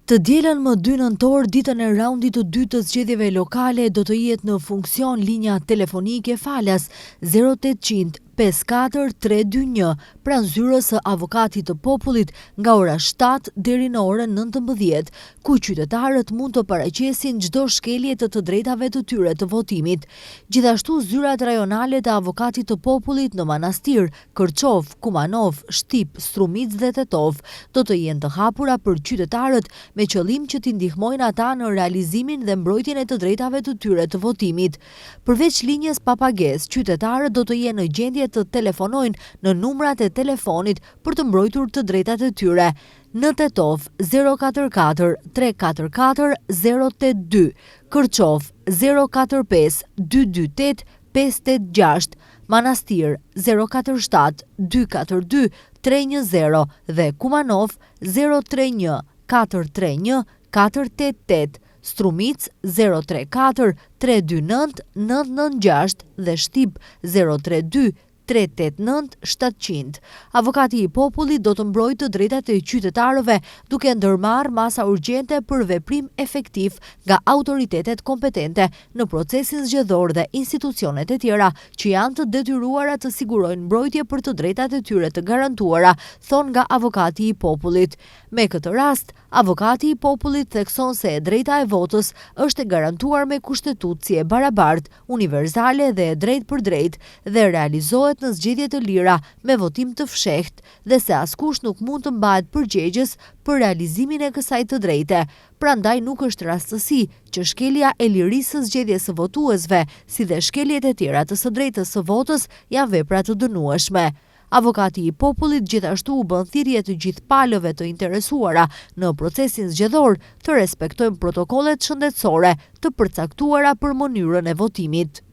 Të dielën më 2 nëntor, ditën e raundit të dytë të zgjedhjeve lokale, do të jetë në funksion linja telefonike falas 0800 54 321 pranë zyrës së Avokatit të Popullit nga ora 7 deri në orën 19, ku qytetarët mund të paraqesin çdo shkelje të drejtave të tyre të votimit. Gjithashtu zyrat rajonale të Avokatit të Popullit në Manastir, Kërçov, Kumanov, Shtip, Strumic dhe Tetov do të jenë të hapura për qytetarët me qëllim që t'i ndihmojnë ata në realizimin dhe mbrojtjen e të drejtave të tyre të votimit. Përveç linjës pa pagesë, qytetarët do të jenë në gjendje të telefonojnë në numrat e telefonit për të mbrojtur të drejtat e tyre. Në Tetov 044 344 082, Kërçov 045 228 586, Manastir 047 242 310 dhe Kumanov 031 431 488, Strumic 034 329 996 dhe Shtip 032 389 700. Avokati i Popullit do të mbrojë të drejtat e qytetarëve duke ndërmarrë masa urgjente për veprim efektiv nga autoritetet kompetente në procesin zgjedhor dhe institucionet e tjera që janë të detyruara të sigurojnë mbrojtje për të drejtat e tyre të garantuara, thon nga Avokati i Popullit. Me këtë rast, Avokati i Popullit thekson se e drejta e votës është e garantuar me kushtetutë si e barabartë, universale dhe e drejtë për drejtë dhe realizohet në zgjedhje të lira me votim të fshehtë dhe se askush nuk mund të mbahet përgjegjës për realizimin e kësaj të drejte. Prandaj nuk është rastësi që shkelja e lirisë së zgjedhjes së votuesve, si dhe shkeljet e tjera të së drejtës së votës janë vepra të dënueshme. Avokati i Popullit gjithashtu u bën thirrje të gjithë palëve të interesuara në procesin zgjedhor të respektojnë protokollet shëndetësore të përcaktuara për mënyrën e votimit.